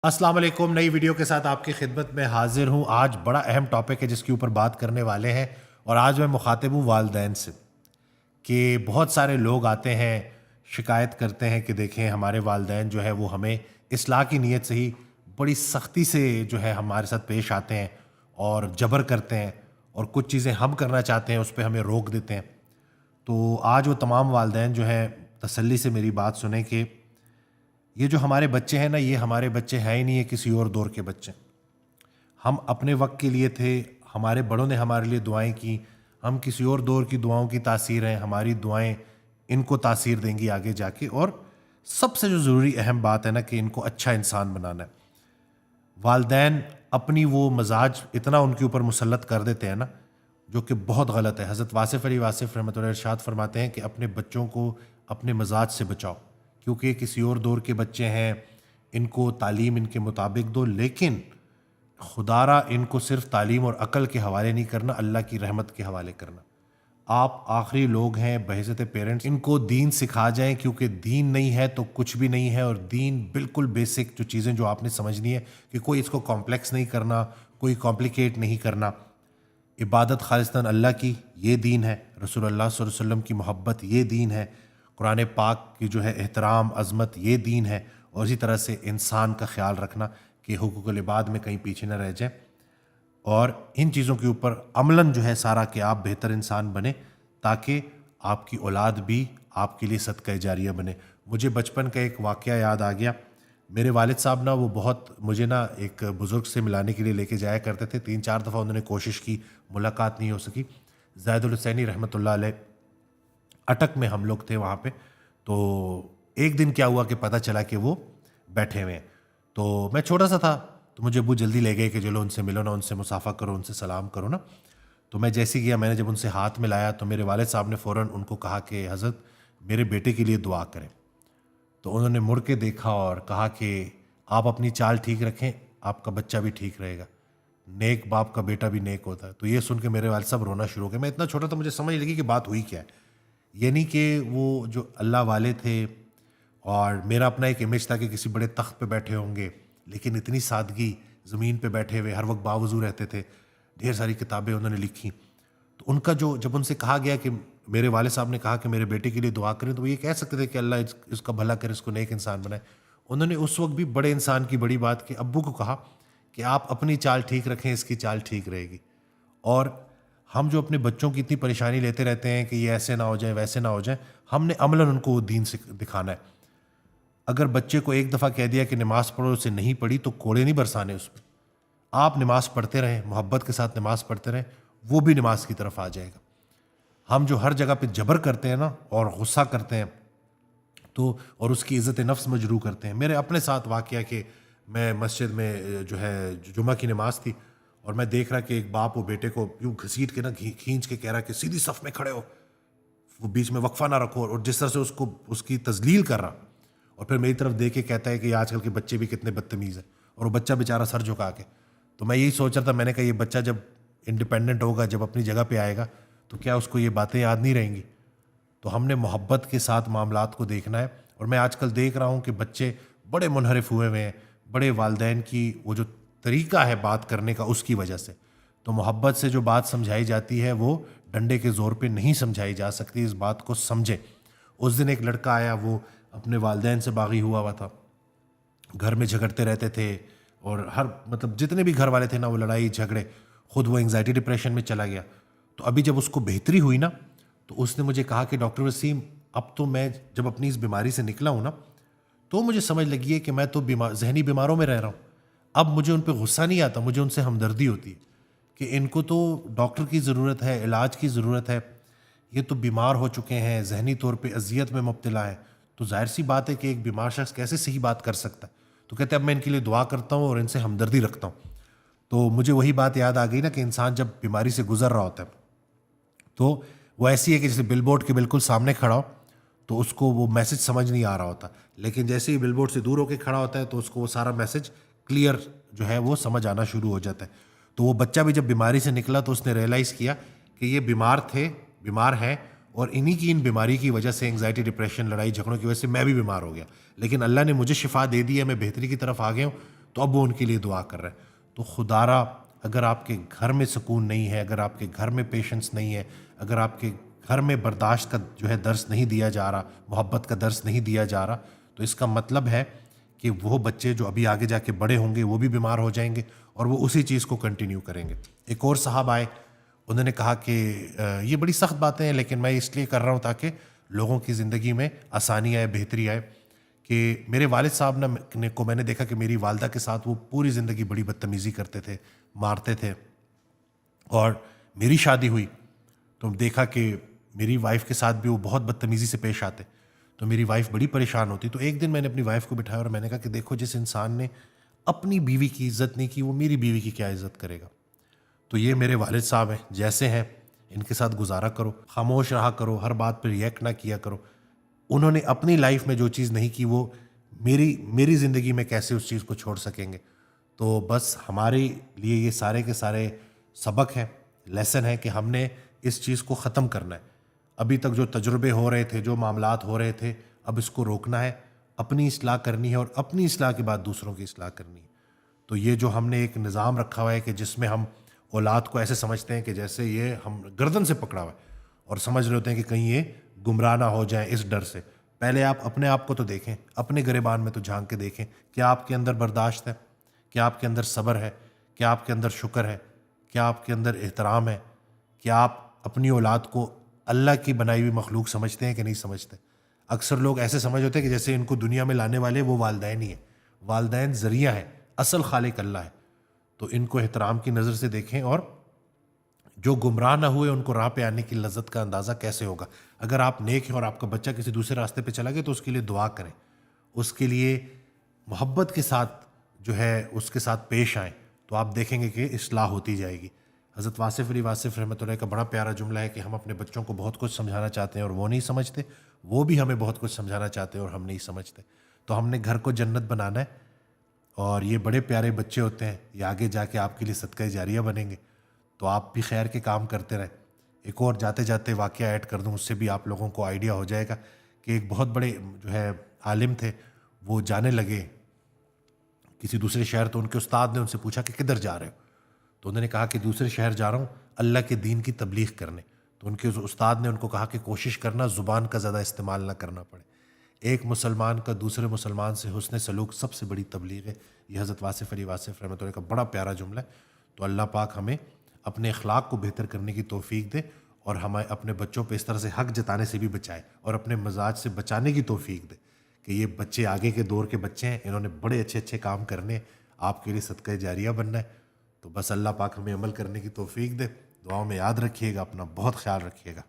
السلام علیکم، نئی ویڈیو کے ساتھ آپ کی خدمت میں حاضر ہوں۔ آج بڑا اہم ٹاپک ہے جس کے اوپر بات کرنے والے ہیں، اور آج میں مخاطب ہوں والدین سے کہ بہت سارے لوگ آتے ہیں، شکایت کرتے ہیں کہ دیکھیں ہمارے والدین جو ہے وہ ہمیں اصلاح کی نیت سے ہی بڑی سختی سے جو ہے ہمارے ساتھ پیش آتے ہیں اور جبر کرتے ہیں، اور کچھ چیزیں ہم کرنا چاہتے ہیں اس پہ ہمیں روک دیتے ہیں۔ تو آج وہ تمام والدین جو ہیں تسلی سے میری بات سنیں کہ یہ جو ہمارے بچے ہیں نا، یہ ہمارے بچے ہیں ہی نہیں، ہے کسی اور دور کے بچے۔ ہم اپنے وقت کے لیے تھے، ہمارے بڑوں نے ہمارے لیے دعائیں کی، ہم کسی اور دور کی دعاؤں کی تاثیر ہیں، ہماری دعائیں ان کو تاثیر دیں گی آگے جا کے۔ اور سب سے جو ضروری اہم بات ہے نا کہ ان کو اچھا انسان بنانا ہے۔ والدین اپنی وہ مزاج اتنا ان کے اوپر مسلط کر دیتے ہیں نا، جو کہ بہت غلط ہے۔ حضرت واصف علی واصف رحمۃ اللہ ارشاد فرماتے ہیں کہ اپنے بچوں کو اپنے مزاج سے بچاؤ، کیونکہ یہ کسی اور دور کے بچے ہیں، ان کو تعلیم ان کے مطابق دو، لیکن خدا را ان کو صرف تعلیم اور عقل کے حوالے نہیں کرنا، اللہ کی رحمت کے حوالے کرنا۔ آپ آخری لوگ ہیں بحیثیت پیرنٹس، ان کو دین سکھا جائیں، کیونکہ دین نہیں ہے تو کچھ بھی نہیں ہے۔ اور دین بالکل بیسک جو چیزیں جو آپ نے سمجھنی ہے کہ کوئی اس کو کمپلیکس نہیں کرنا، کوئی کمپلیکیٹ نہیں کرنا۔ عبادت خالصتاً اللہ کی، یہ دین ہے۔ رسول اللہ صلی اللہ علیہ وسلم کی محبت، یہ دین ہے۔ قرآن پاک کی جو ہے احترام عظمت، یہ دین ہے۔ اور اسی طرح سے انسان کا خیال رکھنا کہ حقوق العباد میں کہیں پیچھے نہ رہ جائے، اور ان چیزوں کے اوپر عملاً جو ہے سارا کہ آپ بہتر انسان بنے، تاکہ آپ کی اولاد بھی آپ کے لیے صدقہ جاریہ بنے۔ مجھے بچپن کا ایک واقعہ یاد آ گیا۔ میرے والد صاحب نا وہ بہت مجھے نا ایک بزرگ سے ملانے کے لیے لے کے جایا کرتے تھے۔ 3-4 دفعہ انہوں نے کوشش کی، ملاقات نہیں ہو سکی۔ زاہد الحسینی رحمۃ اللہ علیہ، اٹک میں ہم لوگ تھے وہاں پہ۔ تو ایک دن کیا ہوا کہ پتہ چلا کہ وہ بیٹھے ہوئے ہیں۔ تو میں چھوٹا سا تھا، تو مجھے ابو جلدی لے گئے کہ چلو ان سے ملو نا، ان سے مصافحہ کرو، ان سے سلام کرو نا۔ تو میں جیسے ہی گیا، میں نے جب ان سے ہاتھ ملایا تو میرے والد صاحب نے فوراً ان کو کہا کہ حضرت میرے بیٹے کے لیے دعا کریں۔ تو انہوں نے مڑ کے دیکھا اور کہا کہ آپ اپنی چال ٹھیک رکھیں، آپ کا بچہ بھی ٹھیک رہے گا، نیک باپ کا بیٹا بھی نیک ہوتا ہے۔ تو یہ سن کے میرے والد صاحب رونا شروع ہو گئے۔ میں اتنا چھوٹا تھا، مجھے سمجھ لگی کہ بات ہوئی کیا ہے۔ یعنی کہ وہ جو اللہ والے تھے، اور میرا اپنا ایک امیج تھا کہ کسی بڑے تخت پہ بیٹھے ہوں گے، لیکن اتنی سادگی، زمین پہ بیٹھے ہوئے، ہر وقت باوضو رہتے تھے، ڈھیر ساری کتابیں انہوں نے لکھی۔ تو ان کا جو جب ان سے کہا گیا کہ میرے والد صاحب نے کہا کہ میرے بیٹے کے لیے دعا کریں، تو وہ یہ کہہ سکتے تھے کہ اللہ اس کا بھلا کرے، اس کو نیک انسان بنائے۔ انہوں نے اس وقت بھی بڑے انسان کی بڑی بات کہ ابو کو کہا کہ آپ اپنی چال ٹھیک رکھیں، اس کی چال ٹھیک رہے گی۔ اور ہم جو اپنے بچوں کی اتنی پریشانی لیتے رہتے ہیں کہ یہ ایسے نہ ہو جائے، ویسے نہ ہو جائے، ہم نے عملاً ان کو دین سے دکھانا ہے۔ اگر بچے کو ایک دفعہ کہہ دیا کہ نماز پڑھو، اسے نہیں پڑھی تو کوڑے نہیں برسانے اس پہ۔ آپ نماز پڑھتے رہیں، محبت کے ساتھ نماز پڑھتے رہیں، وہ بھی نماز کی طرف آ جائے گا۔ ہم جو ہر جگہ پہ جبر کرتے ہیں نا اور غصہ کرتے ہیں، تو اور اس کی عزت نفس مجروح کرتے ہیں۔ میرے اپنے ساتھ واقعہ کہ میں مسجد میں جو ہے جمعہ کی نماز تھی، اور میں دیکھ رہا کہ ایک باپ وہ بیٹے کو یوں گھسیٹ کے نا کھینچ کے کہہ رہا کہ سیدھی صف میں کھڑے ہو، وہ بیچ میں وقفہ نہ رکھو، اور جس طرح سے اس کی تذلیل کر رہا، اور پھر میری طرف دیکھ کے کہتا ہے کہ آج کل کے بچے بھی کتنے بدتمیز ہیں، اور وہ بچہ بیچارہ سر جھکا کے۔ تو میں یہی سوچ رہا تھا، میں نے کہا یہ بچہ جب انڈیپینڈنٹ ہوگا، جب اپنی جگہ پہ آئے گا، تو کیا اس کو یہ باتیں یاد نہیں رہیں گی؟ تو ہم نے محبت کے ساتھ معاملات کو دیکھنا ہے۔ اور میں آج کل دیکھ رہا ہوں کہ بچے بڑے منحرف ہوئے ہوئے ہیں، بڑے والدین کی وہ جو طریقہ ہے بات کرنے کا، اس کی وجہ سے۔ تو محبت سے جو بات سمجھائی جاتی ہے وہ ڈنڈے کے زور پہ نہیں سمجھائی جا سکتی، اس بات کو سمجھیں۔ اس دن ایک لڑکا آیا، وہ اپنے والدین سے باغی ہوا تھا، گھر میں جھگڑتے رہتے تھے، اور ہر مطلب جتنے بھی گھر والے تھے نا وہ لڑائی جھگڑے، خود وہ انگزائٹی ڈپریشن میں چلا گیا۔ تو ابھی جب اس کو بہتری ہوئی نا، تو اس نے مجھے کہا کہ ڈاکٹر وسیم، اب تو میں جب اپنی اس بیماری سے نکلا ہوں نا، تو مجھے سمجھ لگی ہے کہ میں تو ذہنی بیماروں میں رہ رہا ہوں۔ اب مجھے ان پہ غصہ نہیں آتا، مجھے ان سے ہمدردی ہوتی ہے کہ ان کو تو ڈاکٹر کی ضرورت ہے، علاج کی ضرورت ہے، یہ تو بیمار ہو چکے ہیں، ذہنی طور پہ اذیت میں مبتلا ہے۔ تو ظاہر سی بات ہے کہ ایک بیمار شخص کیسے صحیح بات کر سکتا ہے؟ تو کہتے ہیں اب میں ان کے لیے دعا کرتا ہوں اور ان سے ہمدردی رکھتا ہوں۔ تو مجھے وہی بات یاد آ گئی نا کہ انسان جب بیماری سے گزر رہا ہوتا ہے، تو وہ ایسی ہے کہ جیسے بل بورڈ کے بالکل سامنے کھڑا ہو تو اس کو وہ میسج سمجھ نہیں آ رہا ہوتا، لیکن جیسے ہی بل بورڈ سے دور ہو کے کھڑا ہوتا ہے تو اس کو وہ سارا میسج کلیئر جو ہے وہ سمجھ آنا شروع ہو جاتا ہے۔ تو وہ بچہ بھی جب بیماری سے نکلا تو اس نے ریئلائز کیا کہ یہ بیمار ہیں، اور انہی کی ان بیماری کی وجہ سے، انگزائٹی ڈپریشن لڑائی جھگڑوں کی وجہ سے میں بھی بیمار ہو گیا، لیکن اللہ نے مجھے شفا دے دی ہے، میں بہتری کی طرف آ گیا ہوں۔ تو اب وہ ان کے لیے دعا کر رہے ہیں. تو خدارا اگر آپ کے گھر میں سکون نہیں ہے, اگر آپ کے گھر میں پیشنس نہیں ہے, اگر آپ کے گھر میں برداشت کا جو ہے درس نہیں دیا جا رہا, محبت کا درس نہیں دیا جا رہا, تو اس کا مطلب ہے کہ وہ بچے جو ابھی آگے جا کے بڑے ہوں گے وہ بھی بیمار ہو جائیں گے اور وہ اسی چیز کو کنٹینیو کریں گے. ایک اور صاحب آئے, انہوں نے کہا کہ یہ بڑی سخت باتیں ہیں لیکن میں اس لیے کر رہا ہوں تاکہ لوگوں کی زندگی میں آسانی آئے, بہتری آئے. کہ میرے والد صاحب کو میں نے دیکھا کہ میری والدہ کے ساتھ وہ پوری زندگی بڑی بدتمیزی کرتے تھے, مارتے تھے, اور میری شادی ہوئی تو دیکھا کہ میری وائف کے ساتھ بھی وہ بہت بدتمیزی سے پیش آتے, تو میری وائف بڑی پریشان ہوتی. تو ایک دن میں نے اپنی وائف کو بٹھایا اور میں نے کہا کہ دیکھو, جس انسان نے اپنی بیوی کی عزت نہیں کی وہ میری بیوی کی کیا عزت کرے گا. تو یہ میرے والد صاحب ہیں, جیسے ہیں ان کے ساتھ گزارا کرو, خاموش رہا کرو, ہر بات پہ ریئیکٹ نہ کیا کرو. انہوں نے اپنی لائف میں جو چیز نہیں کی وہ میری زندگی میں کیسے اس چیز کو چھوڑ سکیں گے. تو بس ہمارے لیے یہ سارے کے سارے سبق ہیں, لیسن ہے کہ ہم نے اس چیز کو ختم کرنا ہے. ابھی تک جو تجربے ہو رہے تھے, جو معاملات ہو رہے تھے, اب اس کو روکنا ہے, اپنی اصلاح کرنی ہے اور اپنی اصلاح کے بعد دوسروں کی اصلاح کرنی ہے. تو یہ جو ہم نے ایک نظام رکھا ہوا ہے کہ جس میں ہم اولاد کو ایسے سمجھتے ہیں کہ جیسے یہ ہم گردن سے پکڑا ہوا ہے اور سمجھ رہے ہوتے ہیں کہ کہیں یہ گمراہ نہ ہو جائیں اس ڈر سے. پہلے آپ اپنے آپ کو تو دیکھیں, اپنے گریبان میں تو جھانک کے دیکھیں, کیا آپ کے اندر برداشت ہے, کیا آپ کے اندر صبر ہے, کیا آپ کے اندر شکر ہے, کیا آپ کے اندر احترام ہے, کیا آپ اپنی اولاد کو اللہ کی بنائی ہوئی مخلوق سمجھتے ہیں کہ نہیں سمجھتے. اکثر لوگ ایسے سمجھ ہوتے ہیں کہ جیسے ان کو دنیا میں لانے والے وہ والدین ہی ہیں. والدین ذریعہ ہیں, اصل خالق اللہ ہے. تو ان کو احترام کی نظر سے دیکھیں, اور جو گمراہ نہ ہوئے ان کو راہ پہ آنے کی لذت کا اندازہ کیسے ہوگا. اگر آپ نیک ہیں اور آپ کا بچہ کسی دوسرے راستے پہ چلا گیا تو اس کے لیے دعا کریں, اس کے لیے محبت کے ساتھ جو ہے اس کے ساتھ پیش آئیں, تو آپ دیکھیں گے کہ اصلاح ہوتی جائے گی. حضرت واصف علی واصف رحمۃ اللہ کا بڑا پیارا جملہ ہے کہ ہم اپنے بچوں کو بہت کچھ سمجھانا چاہتے ہیں اور وہ نہیں سمجھتے, وہ بھی ہمیں بہت کچھ سمجھانا چاہتے ہیں اور ہم نہیں سمجھتے. تو ہم نے گھر کو جنت بنانا ہے, اور یہ بڑے پیارے بچے ہوتے ہیں, یہ آگے جا کے آپ کے لیے صدقہ جاریہ بنیں گے. تو آپ بھی خیر کے کام کرتے رہیں. ایک اور جاتے جاتے واقعہ ایڈ کر دوں, اس سے بھی آپ لوگوں کو آئیڈیا ہو جائے گا کہ ایک بہت بڑے جو ہے عالم تھے, وہ جانے لگے کسی دوسرے شہر. تو ان کے استاد نے ان سے پوچھا کہ کدھر جا رہے ہو؟ تو انہوں نے کہا کہ دوسرے شہر جا رہا ہوں اللہ کے دین کی تبلیغ کرنے. تو ان کے استاد نے ان کو کہا کہ کوشش کرنا زبان کا زیادہ استعمال نہ کرنا پڑے. ایک مسلمان کا دوسرے مسلمان سے حسن سلوک سب سے بڑی تبلیغ ہے. یہ حضرت واصف علی واصف رحمۃ اللہ کا بڑا پیارا جملہ ہے. تو اللہ پاک ہمیں اپنے اخلاق کو بہتر کرنے کی توفیق دے, اور ہمیں اپنے بچوں پہ اس طرح سے حق جتانے سے بھی بچائے, اور اپنے مزاج سے بچانے کی توفیق دے کہ یہ بچے آگے کے دور کے بچے ہیں, انہوں نے بڑے اچھے اچھے کام کرنے, آپ کے لیے صدقہ جاریہ بننا ہے. تو بس اللہ پاک ہمیں عمل کرنے کی توفیق دے. دعاؤں میں یاد رکھیے گا, اپنا بہت خیال رکھیے گا.